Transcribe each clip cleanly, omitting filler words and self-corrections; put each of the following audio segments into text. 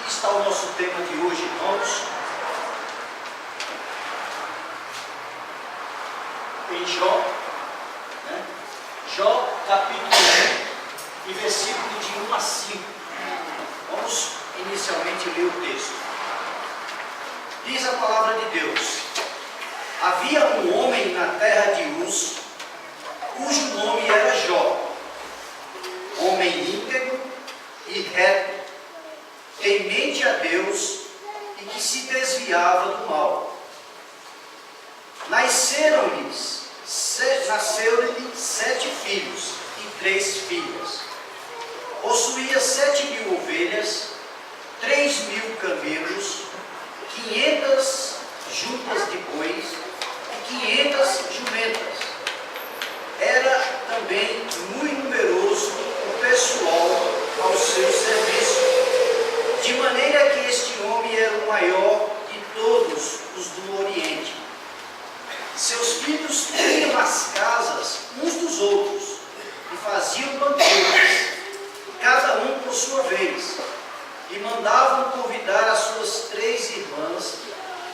está o nosso tema de hoje, irmãos. Em Jó, Jó capítulo 1 e versículo de 1 a 5. Vamos inicialmente ler o texto. Diz a palavra de Deus: havia um homem na terra de Uz, cujo nome era Jó, homem íntegro e reto, temente a Deus e que se desviava do mal. Nasceram-lhe 7 filhos e 3 filhas. Possuía 7.000 ovelhas, 3.000 camelos, 500 juntas de bois e 500 jumentas. Era também muito numeroso o pessoal ao seu serviço, de maneira que este homem era o maior de todos os do Oriente. Seus filhos tinham as casas uns dos outros e faziam banquetes, cada um por sua vez, e mandavam convidar as suas 3 irmãs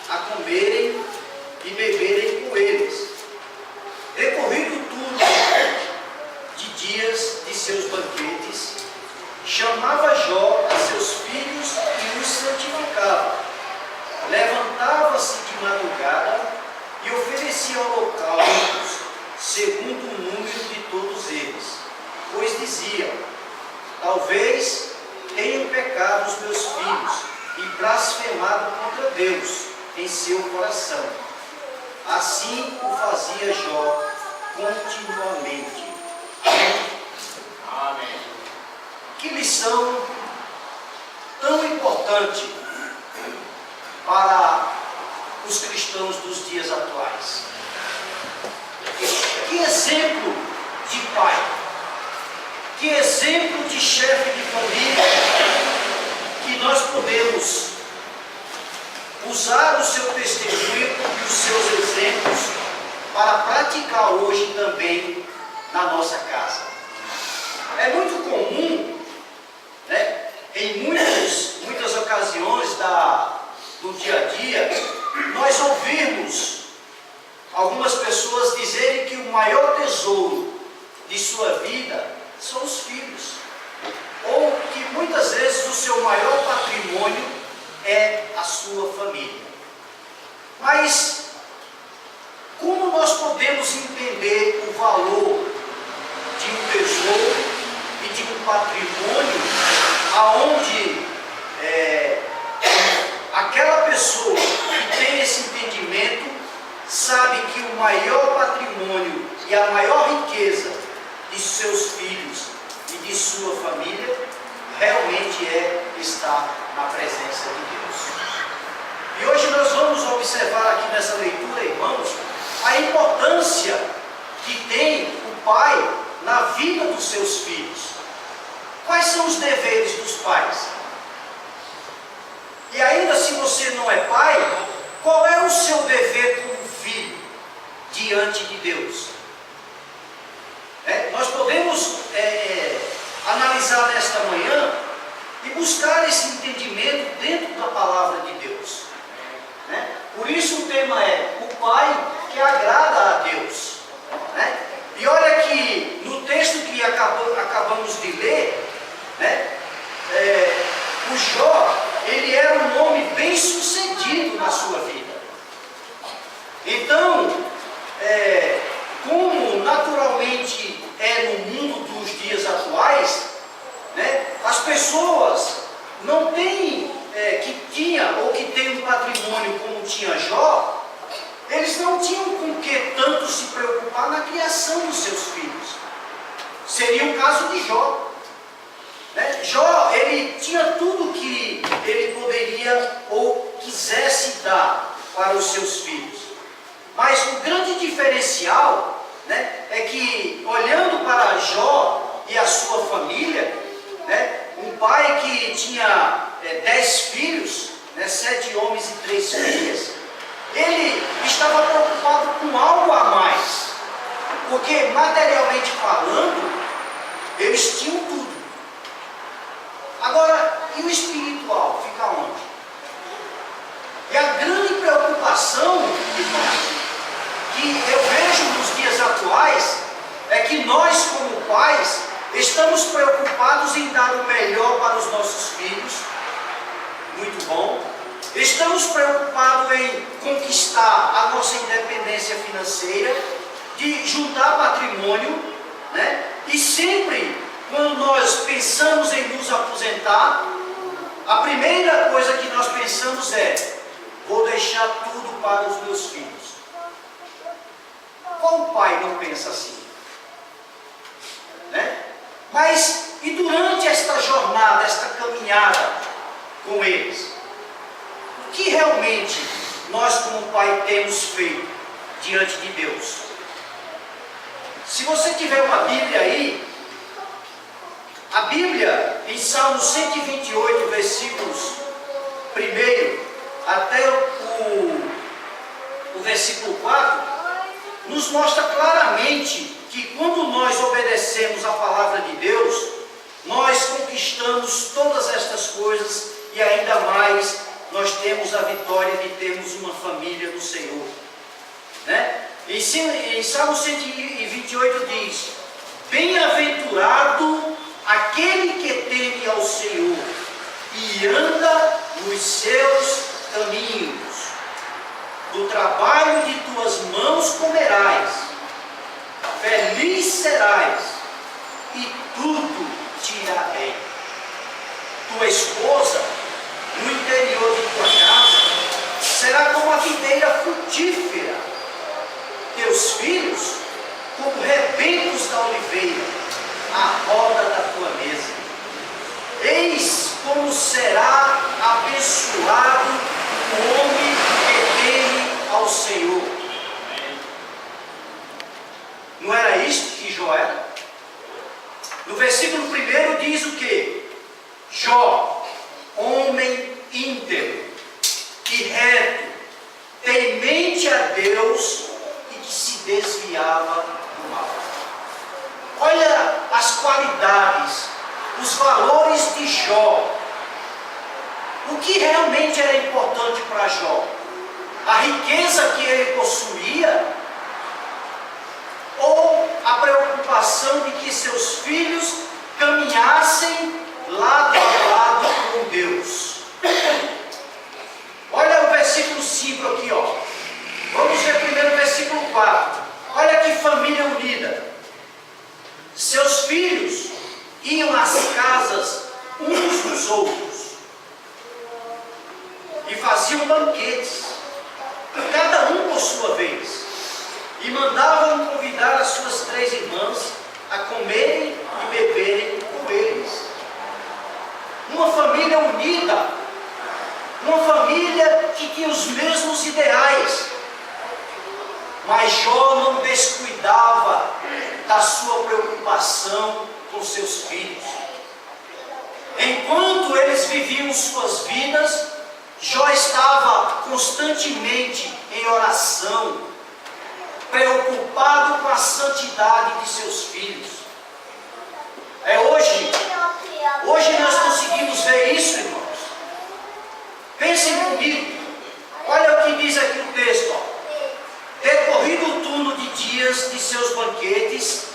a comerem e beberem com eles. Recorrido tudo de dias de seus banquetes, chamava Jó a seus filhos e os santificava. Levantava-se de madrugada e oferecia holocaustos segundo o número de todos eles, pois dizia: talvez tenham pecado os meus filhos e blasfemado contra Deus em seu coração. Assim o fazia Jó continuamente. Amém. Que lição tão importante para os cristãos dos dias atuais. Que exemplo de pai, que exemplo de chefe de família que nós podemos usar o seu testemunho e os seus exemplos para praticar hoje também na nossa casa. É muito comum, em muitas ocasiões do dia a dia, nós ouvirmos algumas pessoas dizerem que o maior tesouro de sua vida são os filhos, ou que muitas vezes o seu maior patrimônio é a sua família. Mas como nós podemos entender o valor de um tesouro e de um patrimônio aonde aquela pessoa que tem esse entendimento sabe que o maior patrimônio e a maior riqueza de seus filhos e de sua família realmente é estar na presença de Deus. E hoje nós vamos observar aqui nessa leitura, irmãos, a importância que tem o pai na vida dos seus filhos. Quais são os deveres dos pais? E ainda se você não é pai, qual é o seu dever como filho diante de Deus? Nós podemos analisar nesta manhã e buscar esse entendimento dentro da palavra de Deus. Por isso o tema é o pai que agrada a Deus. E olha que no texto que acabamos de ler, o Jó, ele era um homem bem sucedido na sua vida. Então, como naturalmente é no mundo dos dias atuais, as pessoas não têm, que tinha ou que tem um patrimônio como tinha Jó, eles não tinham com que tanto se preocupar na criação dos seus filhos. Seria o caso de Jó. Jó, ele tinha tudo que ele poderia ou quisesse dar para os seus filhos. Mas o grande diferencial, é que, olhando para Jó e a sua família, um pai que tinha 10 filhos, 7 homens e 3 filhas, ele estava preocupado com algo a mais, porque materialmente falando, eles tinham tudo. Agora, e o espiritual? Fica que eu vejo nos dias atuais é que nós, como pais, estamos preocupados em dar o melhor para os nossos filhos, muito bom. Estamos preocupados em conquistar a nossa independência financeira, de juntar patrimônio, né? E sempre, quando nós pensamos em nos aposentar, a primeira coisa que nós pensamos é: vou deixar tudo para os meus filhos. Qual pai não pensa assim? Né? Mas, e durante esta jornada, esta caminhada com eles, o que realmente nós como pai temos feito diante de Deus? Se você tiver uma Bíblia aí, a Bíblia em Salmo 128, versículos 1 até o versículo 4, nos mostra claramente que quando nós obedecemos a palavra de Deus, nós conquistamos todas estas coisas e ainda mais nós temos a vitória de termos uma família no Senhor, né? Em Salmo 128 diz: bem-aventurado aquele que teme ao Senhor e anda nos seus caminhos. Do trabalho de tuas mãos comerás, feliz serás, e tudo te irá bem. Tua esposa, no interior de tua casa, será como a videira frutífera, teus filhos, como rebentos da oliveira, à roda da tua mesa. Eis como será abençoado o homem que teme ao Senhor. Não era isto que Jó era? No versículo 1 diz o que? Jó, homem íntegro e reto, temente a Deus e que se desviava do mal. Olha as qualidades, os valores de Jó. O que realmente era importante para Jó? A riqueza que ele possuía, ou a preocupação de que seus filhos caminhassem lado a lado com Deus? Olha o versículo 5 aqui, ó. Vamos ver primeiro o versículo 4. Olha que família unida. Seus filhos iam às casas uns dos outros e faziam banquetes, cada um por sua vez, e mandavam convidar as suas 3 irmãs a comerem e beberem com eles. Uma família unida, uma família que tinha os mesmos ideais. Mas Jó não descuidava da sua preocupação com seus filhos. Enquanto eles viviam suas vidas, Jó estava constantemente em oração, preocupado com a santidade de seus filhos. Hoje nós conseguimos ver isso, irmãos. Pensem comigo. Olha o que diz aqui o texto, ó. Decorrido o turno de dias de seus banquetes,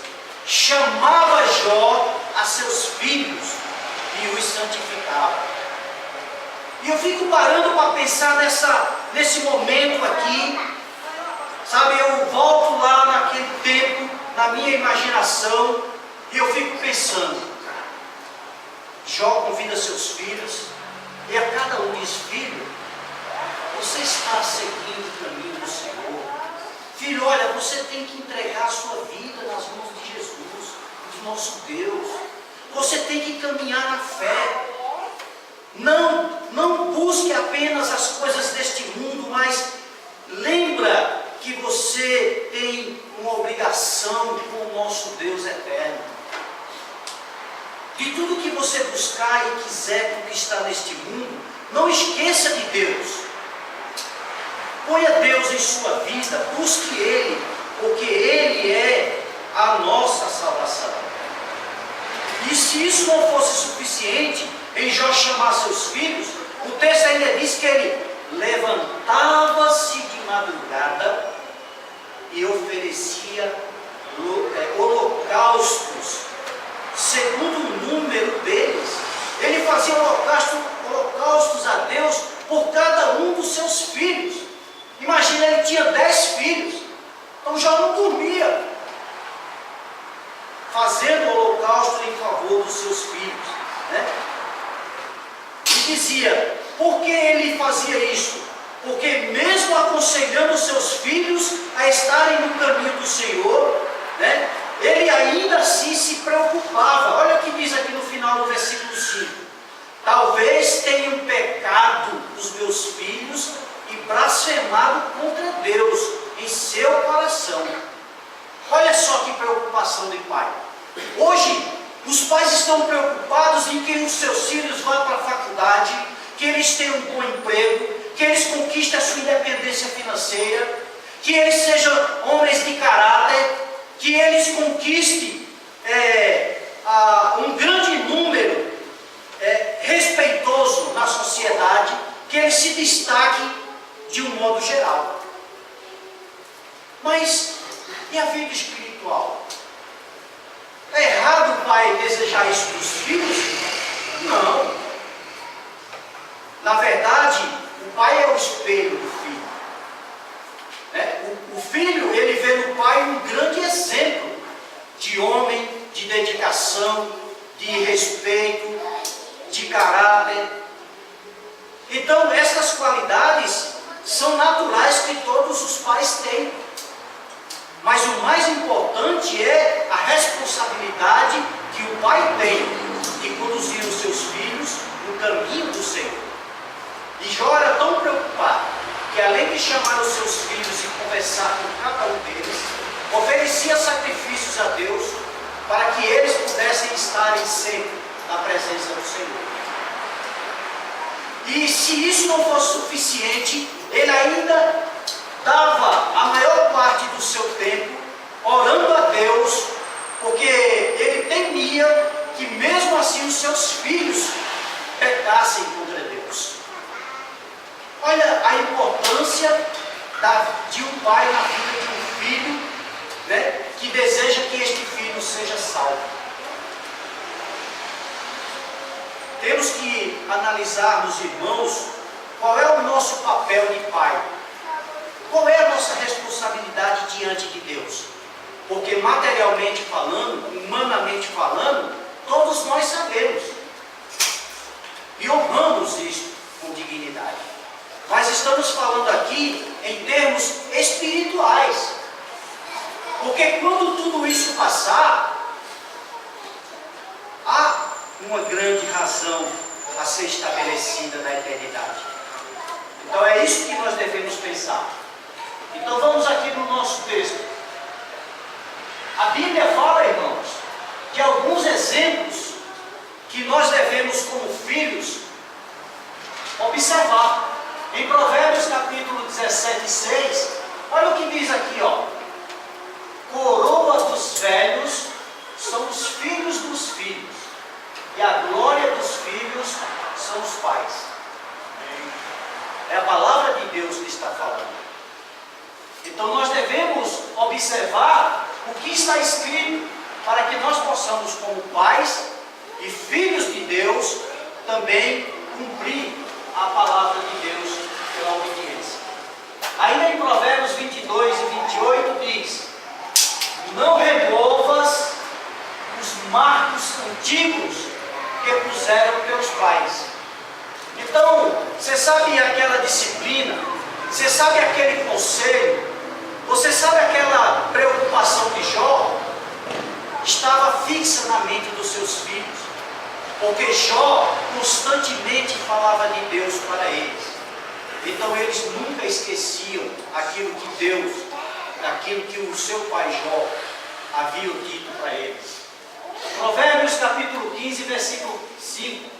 chamava Jó a seus filhos e os santificava. E eu fico parando para pensar nesse momento aqui, sabe? Eu volto lá naquele tempo, na minha imaginação, e eu fico pensando. Jó convida seus filhos, e a cada um diz: filho, você está seguindo o caminho do Senhor. Filho, olha, você tem que entregar a sua vida nas mãos de Jesus, de nosso Deus. Você tem que caminhar na fé. Não busque apenas as coisas deste mundo, mas lembra que você tem uma obrigação com o nosso Deus eterno. De tudo que você buscar e quiser conquistar neste mundo, não esqueça de Deus. Ponha Deus em sua vida, busque Ele, porque Ele é a nossa salvação. E se isso não fosse suficiente em Jó chamar seus filhos, o texto ainda diz que ele levantava-se de madrugada e oferecia holocaustos, segundo o número deles. Ele fazia holocaustos a Deus por cada um dos seus filhos. Imagina, ele tinha 10 filhos, então já não dormia, fazendo holocausto em favor dos seus filhos, né? E dizia, por que ele fazia isso? Porque mesmo aconselhando seus filhos a estarem no caminho do Senhor, né, ele ainda assim se preocupava. Olha o que diz aqui no final do versículo 5. Talvez tenham pecado os meus filhos e blasfemado contra Deus em seu coração. Olha só que preocupação de pai. Hoje, os pais estão preocupados em que os seus filhos vão para a faculdade, que eles tenham um bom emprego, que eles conquistem a sua independência financeira, que eles sejam homens de caráter, que eles conquistem um grande número respeitoso na sociedade, que eles se destaquem de um modo geral. Mas e a vida espiritual? É errado o pai desejar isso dos filhos? Não. Na verdade, o pai é o espelho do filho. O filho, ele vê no pai um grande exemplo de homem, de dedicação, de respeito, de caráter. Então, essas qualidades são naturais que todos os pais têm. Mas o mais importante é a responsabilidade que o pai tem de conduzir os seus filhos no caminho do Senhor. E Jó era tão preocupado que, além de chamar os seus filhos e conversar com cada um deles, oferecia sacrifícios a Deus para que eles pudessem estarem sempre na presença do Senhor. E se isso não fosse suficiente, ele ainda dava a maior parte do seu tempo orando a Deus, porque ele temia que mesmo assim os seus filhos pecassem contra Deus. Olha a importância de um pai na vida de um filho, né, que deseja que este filho seja salvo. Temos que analisar nos irmãos qual é o nosso papel de pai. Qual é a nossa responsabilidade diante de Deus? Porque materialmente falando, humanamente falando, todos nós sabemos. E honramos isso com dignidade. Mas estamos falando aqui em termos espirituais. Porque quando tudo isso passar, há uma grande razão a ser estabelecida na eternidade. Então é isso que nós devemos pensar. Então vamos aqui no nosso texto. A Bíblia fala, irmãos, de alguns exemplos que nós devemos, como filhos, observar. Em Provérbios capítulo 17, 6, olha o que diz aqui, ó. Coroa dos velhos são os filhos dos filhos, e a glória dos filhos são os pais. É a palavra de Deus que está falando. Então nós devemos observar o que está escrito, para que nós possamos, como pais e filhos de Deus, também cumprir a palavra de Deus pela obediência. Ainda em Provérbios 22 e 28 diz: não removas os marcos antigos que puseram teus pais. Então, você sabe aquela disciplina, você sabe aquele conselho, você sabe aquela preocupação de Jó, estava fixa na mente dos seus filhos, porque Jó constantemente falava de Deus para eles. Então eles nunca esqueciam aquilo que Deus, aquilo que o seu pai Jó havia dito para eles. Provérbios capítulo 15, versículo 5.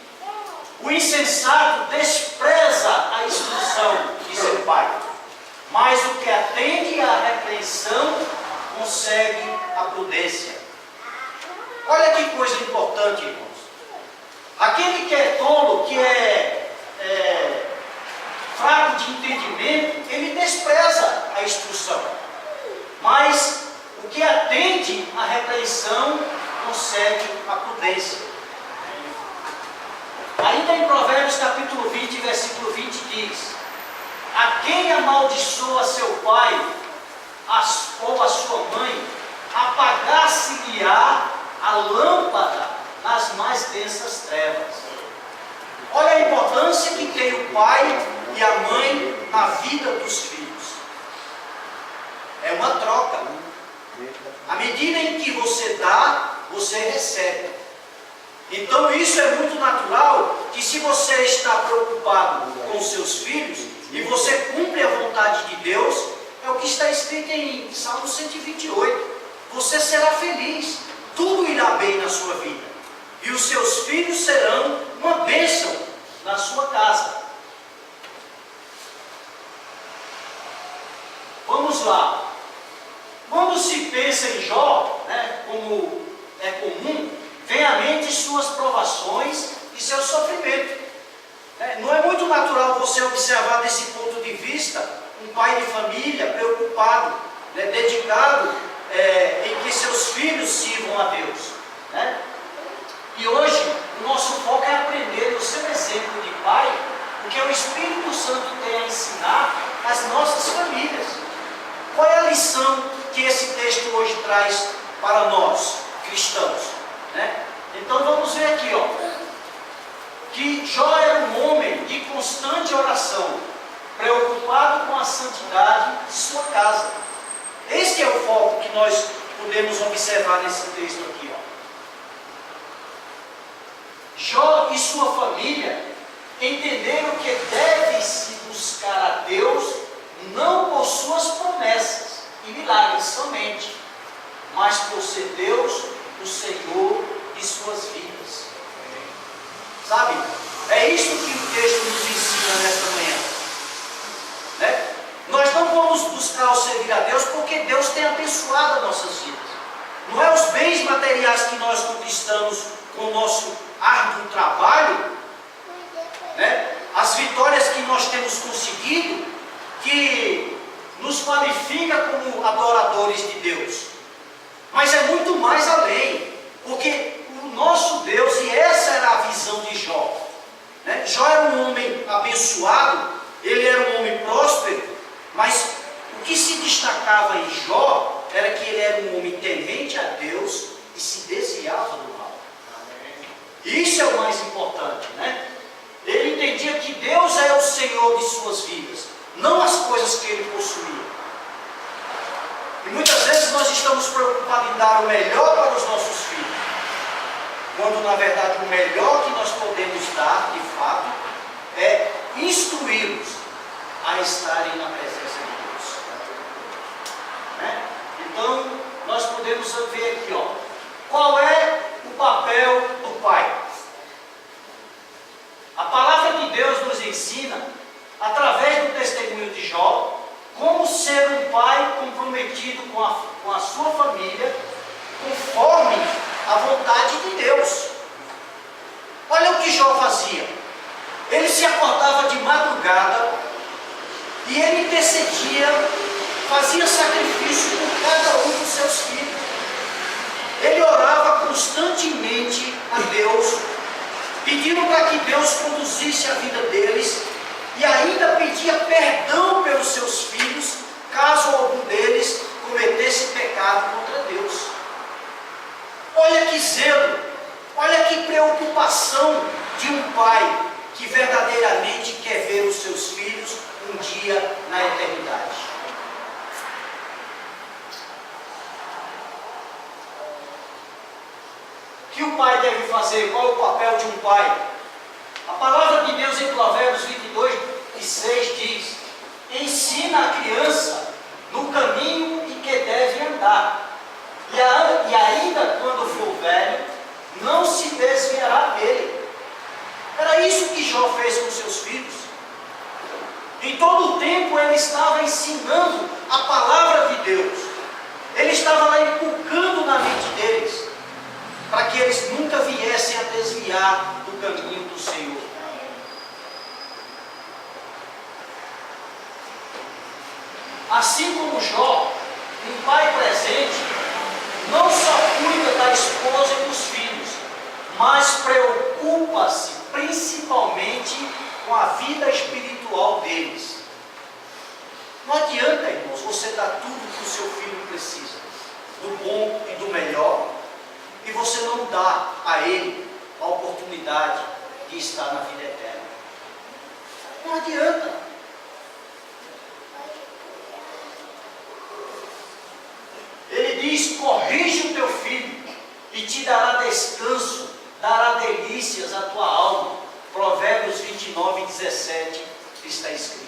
O insensato despreza a instrução de seu pai, mas o que atende à repreensão consegue a prudência. Olha que coisa importante, irmãos. Aquele que é tolo, que é fraco de entendimento, ele despreza a instrução. Mas o que atende à repreensão consegue a prudência. Ainda em Provérbios capítulo 20, versículo 20 diz: a quem amaldiçoa seu pai ou a sua mãe, apagar-se-lhe-á a lâmpada nas mais densas trevas. Olha a importância que tem o pai e a mãe na vida dos filhos. É uma troca. À medida em que você dá, você recebe. Então isso é muito natural, que se você está preocupado com seus filhos e você cumpre a vontade de Deus, é o que está escrito em Salmo 128. Você será feliz, tudo irá bem na sua vida, e os seus filhos serão uma bênção na sua casa. Vamos lá. Quando se pensa em Jó, como é comum, vem à mente suas provações e seu sofrimento. Não é muito natural você observar desse ponto de vista um pai de família preocupado, dedicado em que seus filhos sirvam a Deus. E hoje o nosso foco é aprender do seu exemplo de pai, porque o Espírito Santo tem a ensinar às nossas famílias. Qual é a lição que esse texto hoje traz para nós, cristãos? Então vamos ver aqui, que Jó era um homem de constante oração, preocupado com a santidade de sua casa. Este é o foco que nós podemos observar nesse texto aqui. Jó e sua família entenderam que deve-se buscar a Deus não por suas promessas e milagres somente, mas por ser Deus o Senhor de suas vidas. Sabe? É isso que o texto nos ensina nesta manhã. Nós não vamos buscar o servir a Deus porque Deus tem abençoado as nossas vidas. Não é os bens materiais que nós conquistamos com o nosso árduo trabalho, as vitórias que nós temos conseguido, que nos qualifica como adoradores de Deus. Mas é muito mais além, porque o nosso Deus, e essa era a visão de Jó. Jó era um homem abençoado, ele era um homem próspero, mas o que se destacava em Jó era que ele era um homem temente a Deus e se desviava do mal. E isso é o mais importante, Ele entendia que Deus é o Senhor de suas vidas, não as coisas que ele possuía. E muitas vezes nós estamos preocupados em dar o melhor para os nossos filhos, quando na verdade o melhor que nós podemos dar, de fato, é instruí-los a estarem na presença de Deus. Então, nós podemos ver aqui, qual é o papel do pai. A palavra de Deus nos ensina, através do testemunho de Jó, como ser um pai comprometido com a sua família, conforme a vontade de Deus. Olha o que Jó fazia. Ele se acordava de madrugada e ele intercedia, fazia sacrifício por cada um dos seus filhos. Ele orava constantemente a Deus, pedindo para que Deus conduzisse a vida deles, e ainda pedia perdão pelos seus filhos, caso algum deles cometesse pecado contra Deus. Olha que zelo, olha que preocupação de um pai que verdadeiramente quer ver os seus filhos um dia na eternidade. O que o pai deve fazer? Qual é o papel de um pai? A palavra de Deus em Provérbios 22:6 diz: ensina a criança no caminho em que deve andar, e ainda quando for velho, não se desviará dele. Era isso que Jó fez com seus filhos. Em todo o tempo ele estava ensinando a palavra de Deus. Ele estava lá inculcando na mente deles, para que eles nunca viessem a desviar do caminho do Senhor. Assim como Jó, um pai presente, não só cuida da esposa e dos filhos, mas preocupa-se principalmente com a vida espiritual deles. Não adianta, irmãos, você dar tudo que o seu filho precisa, do bom e do melhor, e você não dá a ele a oportunidade de estar na vida eterna. Não adianta. Ele diz: corrige o teu filho e te dará descanso, dará delícias à tua alma. Provérbios 29, 17 está escrito.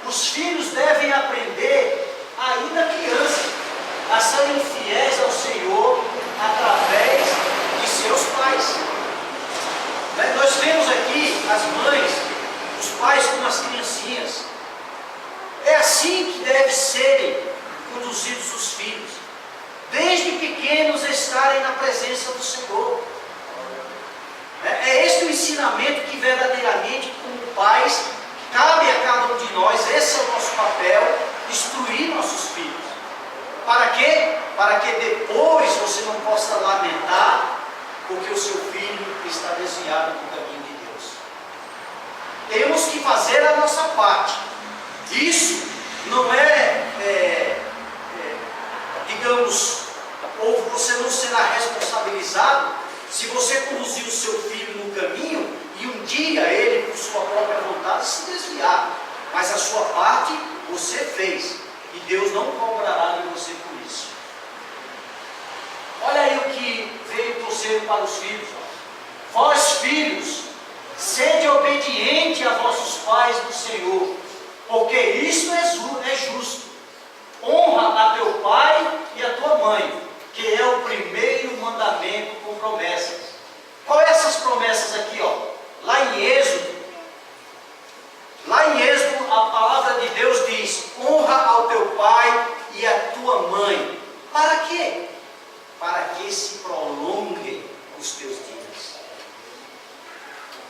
Os filhos devem aprender, ainda criança, a serem fiéis ao Senhor através de seus pais. Nós vemos aqui as mães, os pais com as criancinhas. É assim que devem serem conduzidos os filhos, desde pequenos estarem na presença do Senhor. É este o ensinamento que verdadeiramente, como pais, cabe a cada um de nós. Esse é o nosso papel, instruir nossos filhos. Para quê? Para que depois você não possa lamentar porque o seu filho está desviado do caminho de Deus. Temos que fazer a nossa parte. Isso não digamos, ou você não será responsabilizado se você conduzir o seu filho no caminho e um dia ele, por sua própria vontade, se desviar. Mas a sua parte você fez, e Deus não cobrará de você por isso. Olha aí o que veio o conselho para os filhos. Vós, filhos, sede obediente a vossos pais do Senhor, porque isto é justo. Honra a teu pai e a tua mãe, que é o primeiro mandamento com promessas. Qual é essas promessas aqui, ó? Lá em Êxodo, a palavra de Deus diz: honra ao teu pai e à tua mãe. Para quê? Para que se prolonguem os teus dias.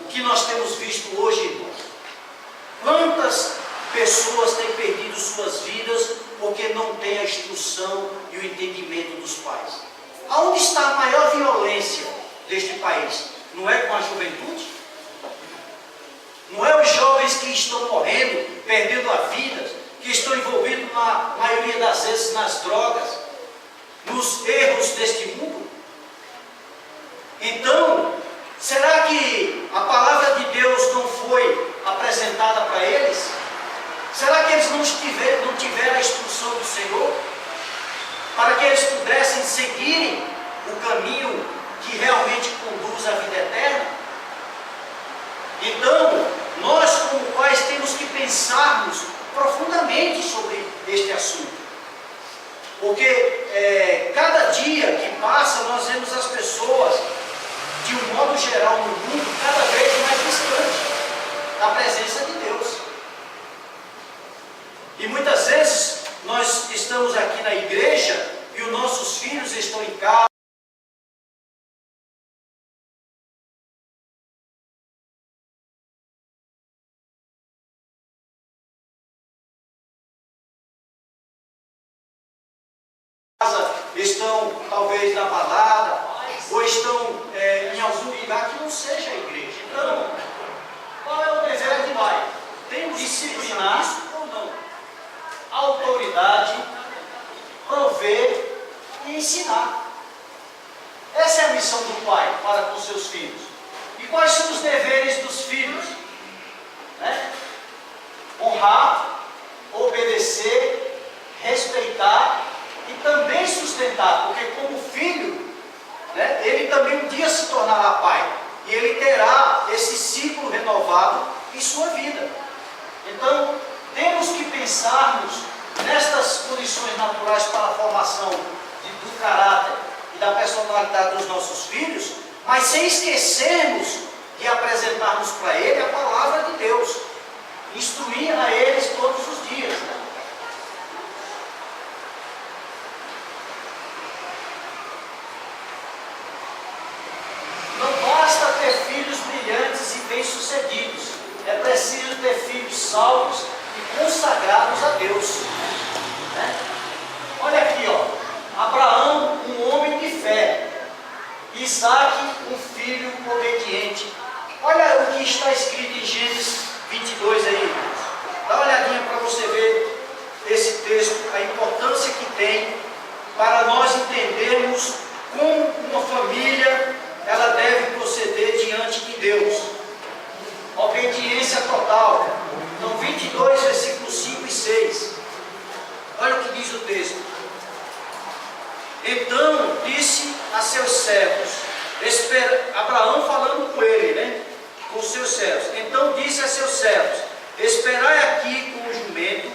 O que nós temos visto hoje, irmãos? Quantas pessoas têm perdido suas vidas porque não têm a instrução e o entendimento dos pais? Aonde está a maior violência deste país? Não é com a juventude? Não é os jovens que estão morrendo, perdendo a vida, que estão envolvidos, na maioria das vezes, nas drogas, nos erros deste mundo? Então, será que a palavra de Deus não foi apresentada para eles? Será que eles não tiveram a instrução do Senhor? Para que eles pudessem seguir o caminho que realmente conduz à vida eterna? Então, nós como pais temos que pensarmos profundamente sobre este assunto. Porque cada dia que passa, nós vemos as pessoas, de um modo geral no mundo, cada vez mais distantes da presença de Deus. E muitas vezes nós estamos aqui na igreja e os nossos filhos estão em casa. Estão talvez na balada, ou estão em algum lugar que não seja a igreja. Então, qual é o dever do pai? Temos que disciplinar isso ou não? A autoridade, prover e ensinar. Essa é a missão do pai para com seus filhos. E quais são os deveres dos filhos? Honrar, obedecer, respeitar e também sustentar, porque como filho, ele também um dia se tornará pai, e ele terá esse ciclo renovado em sua vida. Então, temos que pensarmos nestas condições naturais para a formação do caráter e da personalidade dos nossos filhos, mas sem esquecermos de apresentarmos para ele a palavra de Deus, instruir a eles todos os dias. Não basta ter filhos brilhantes e bem-sucedidos, é preciso ter filhos salvos e consagrados a Deus. Né? Olha aqui, ó. Abraão, um homem de fé. Isaac, um filho obediente. Olha o que está escrito em Gênesis 22 aí, irmãos. Dá uma olhadinha para você ver esse texto, a importância que tem para nós entendermos como uma família ela deve proceder diante de Deus. Obediência total. Então, 22, versículos 5 e 6. Olha o que diz o texto. Então disse a seus servos, Abraão falando com ele, né? Com os seus servos. Então disse a seus servos: esperai aqui com o jumento,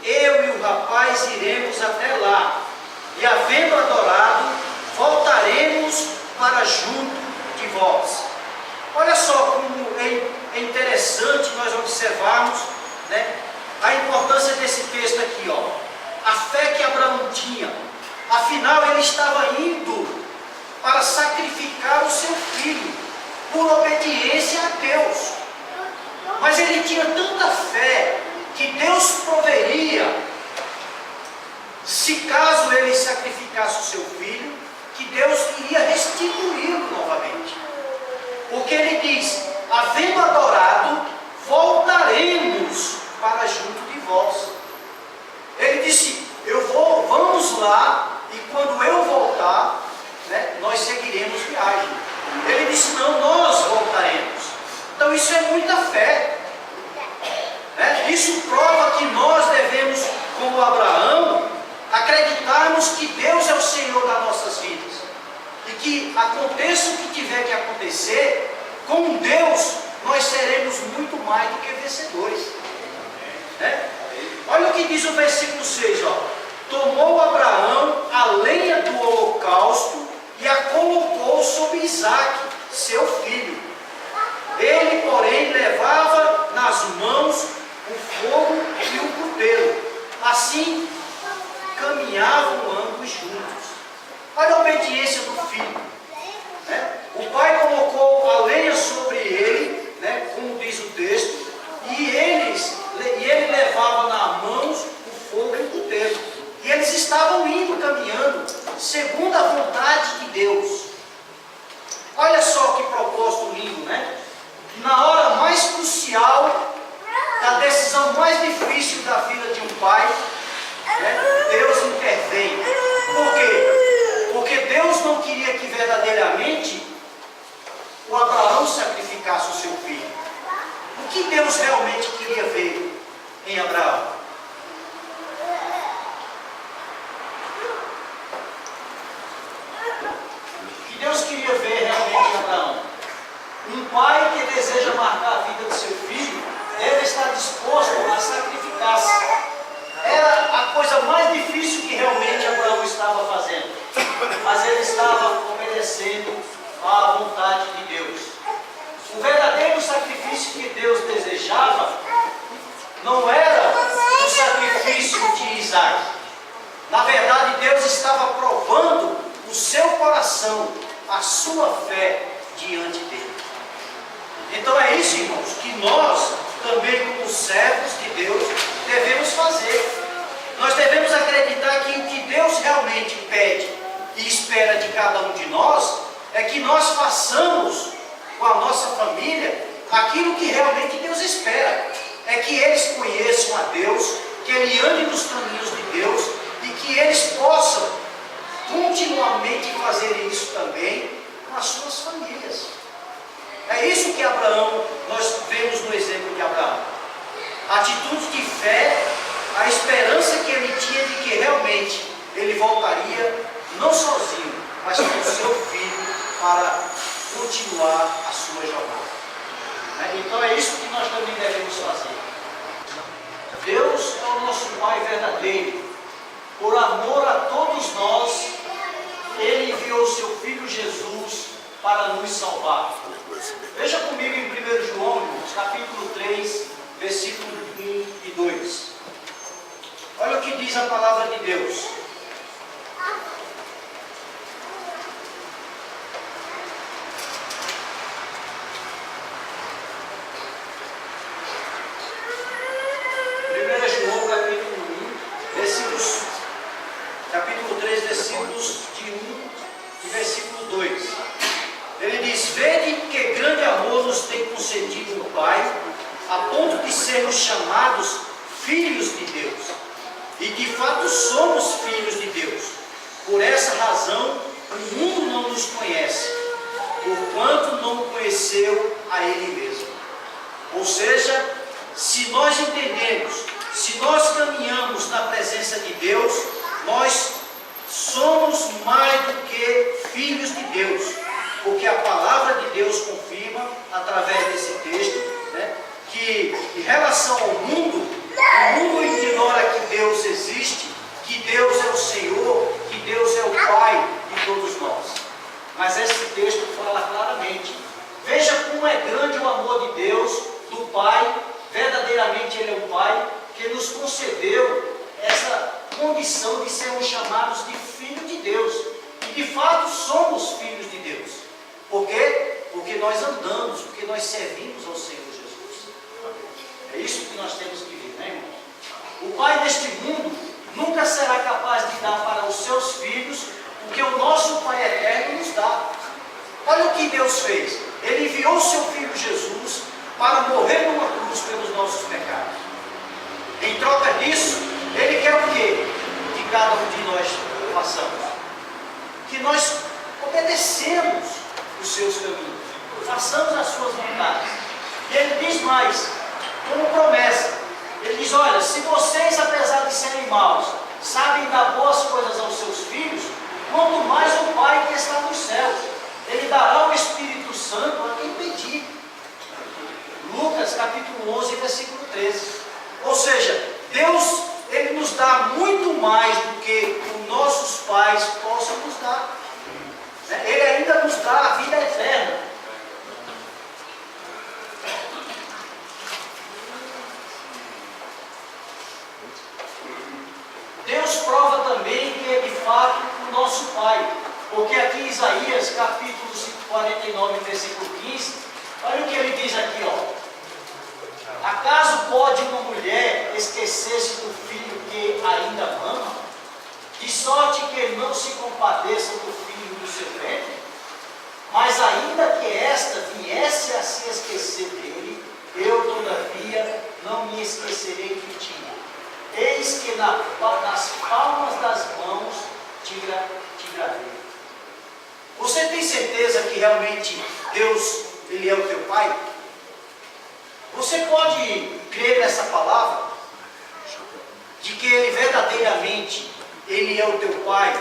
eu e o rapaz iremos até lá, e havendo adorado, voltaremos para junto de vós. Olha só como é interessante nós observarmos, né, a importância desse texto aqui, ó. A fé que Abraão tinha. Afinal, ele estava indo para sacrificar o seu filho por obediência a Deus. Mas ele tinha tanta fé que Deus proveria, se caso ele sacrificasse o seu filho, que Deus iria restituí-lo novamente. Porque ele diz: havendo adorado, voltaremos para junto de vós. Ele disse: vamos lá, e quando eu voltar, né, nós seguiremos viagem. Ele disse: não, nós voltaremos. Então isso é muita fé. Né? Isso prova que nós devemos, como Abraão, acreditarmos que Deus é o Senhor das nossas vidas. E que aconteça o que tiver que acontecer, com Deus nós seremos muito mais do que vencedores. Né? Olha o que diz o versículo 6, ó. Tomou Abraão a lenha do holocausto e a colocou sobre Isaque, seu filho. Ele, porém, levava nas mãos o fogo e o cutelo. Assim, caminhavam ambos juntos. Olha a obediência do filho. Né? O pai colocou a lenha sobre ele, né, como diz o texto, e ele levava nas mãos o fogo e o cutelo. E eles estavam indo, caminhando, segundo a vontade de Deus. Olha só que propósito lindo, né? Na hora mais crucial, da decisão mais difícil da vida de um pai, né, Deus intervém. Por quê? Porque Deus não queria que verdadeiramente o Abraão sacrificasse o seu filho. O que Deus realmente queria ver em Abraão? Deus queria ver realmente em Abraão. Um pai que deseja marcar a vida do seu filho deve estar disposto a sacrificar-se. Era a coisa mais difícil que realmente Abraão estava fazendo. Mas ele estava obedecendo à vontade de Deus. O verdadeiro sacrifício que Deus desejava não era o sacrifício de Isaac. Na verdade, Deus estava provando o seu coração, a sua fé diante dele. Então é isso, irmãos, que nós também, como servos de Deus, devemos fazer. Nós devemos acreditar que o que Deus realmente pede e espera de cada um de nós é que nós façamos com a nossa família aquilo que realmente Deus espera. É que eles conheçam a Deus, que eles andem nos caminhos de Deus e que eles possam continuamente fazer isso também com as suas famílias. É isso que Abraão, nós vemos no exemplo de Abraão. A atitude de fé, a esperança que ele tinha de que realmente ele voltaria, não sozinho, mas com o seu filho, para continuar a sua jornada. Então é isso que nós também devemos fazer. Deus é o nosso Pai verdadeiro. Por amor a todos nós, Ele enviou o seu Filho Jesus para nos salvar. Veja comigo em 1 João, irmãos, capítulo 3, versículos 1 e 2. Olha o que diz a palavra de Deus. Diz: vede que grande amor nos tem concedido o Pai, a ponto de sermos chamados filhos de Deus. E de fato somos filhos de Deus. Por essa razão, o mundo não nos conhece, porquanto não conheceu a Ele mesmo. Ou seja, se nós entendemos, se nós caminhamos na presença de Deus, nós somos mais do que filhos de Deus, porque a palavra de Deus confirma, através desse texto, né, que em relação ao mundo, o mundo ignora que Deus existe, que Deus é o Senhor, que Deus é o Pai de todos nós. Mas esse texto fala claramente. Veja como é grande o amor de Deus, do Pai. Verdadeiramente Ele é um Pai que nos concedeu essa condição de sermos chamados de filhos de Deus. E de fato somos filhos de Deus. Por quê? Porque nós andamos, porque nós servimos ao Senhor Jesus. É isso que nós temos que ver, né, irmãos? O Pai deste mundo nunca será capaz de dar para os seus filhos o que o nosso Pai eterno nos dá. Olha o que Deus fez. Ele enviou o seu Filho Jesus para morrer numa cruz pelos nossos pecados. Em troca disso, Ele quer o quê? Que cada um de nós façamos. Que nós obedecemos os seus caminhos, façamos as suas vontades. E Ele diz mais, como promessa, Ele diz: olha, se vocês, apesar de serem maus, sabem dar boas coisas aos seus filhos, quanto mais o Pai que está nos céus, Ele dará o Espírito Santo a quem pedir. Lucas capítulo 11, versículo 13. Ou seja, Deus, Ele nos dá muito mais do que os nossos pais possam nos dar. Ele ainda nos dá a vida eterna. Deus prova também que é de fato o nosso Pai. Porque aqui em Isaías, capítulo 49, versículo 15, olha o que ele diz aqui, ó. Acaso pode uma mulher esquecer-se do filho que ainda ama, de sorte que não se compadeça do filho do seu ventre? Mas ainda que esta viesse a se esquecer dele, eu todavia não me esquecerei de ti. Eis que nas palmas das mãos te gravei. Você tem certeza que realmente Deus, Ele é o teu Pai? Você pode crer nessa palavra? De que Ele verdadeiramente, Ele é o teu Pai?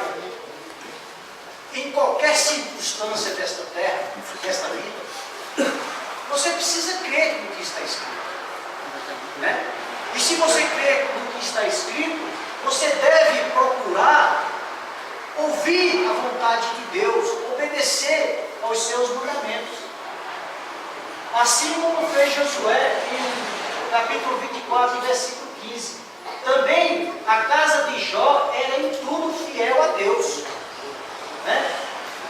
Em qualquer circunstância desta terra, desta vida, você precisa crer no que está escrito, né? E se você crer no que está escrito, você deve procurar ouvir a vontade de Deus, obedecer aos seus mandamentos. Assim como fez Josué em capítulo 24, versículo 15. Também a casa de Jó era em tudo fiel a Deus, né?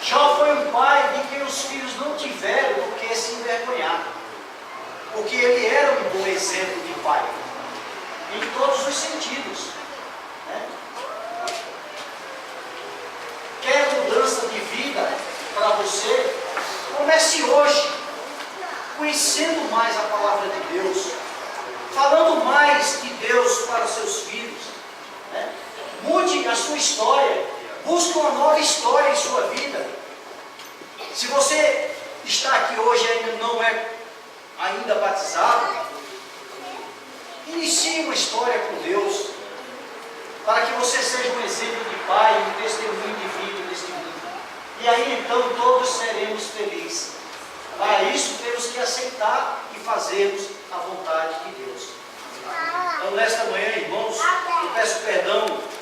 Jó foi um pai de quem os filhos não tiveram do que se envergonhar, porque ele era um bom exemplo de pai, em todos os sentidos, né? Quer mudança de vida para você? Comece hoje, conhecendo mais a palavra de Deus, falando mais de Deus para os seus filhos, né? Mude a sua história. Busque uma nova história em sua vida. Se você está aqui hoje e ainda não é batizado, inicie uma história com Deus, para que você seja um exemplo de pai, um testemunho de vida neste mundo. E aí então todos seremos felizes. Para isso temos que aceitar e fazermos a vontade de Deus. Então nesta manhã, irmãos, eu peço perdão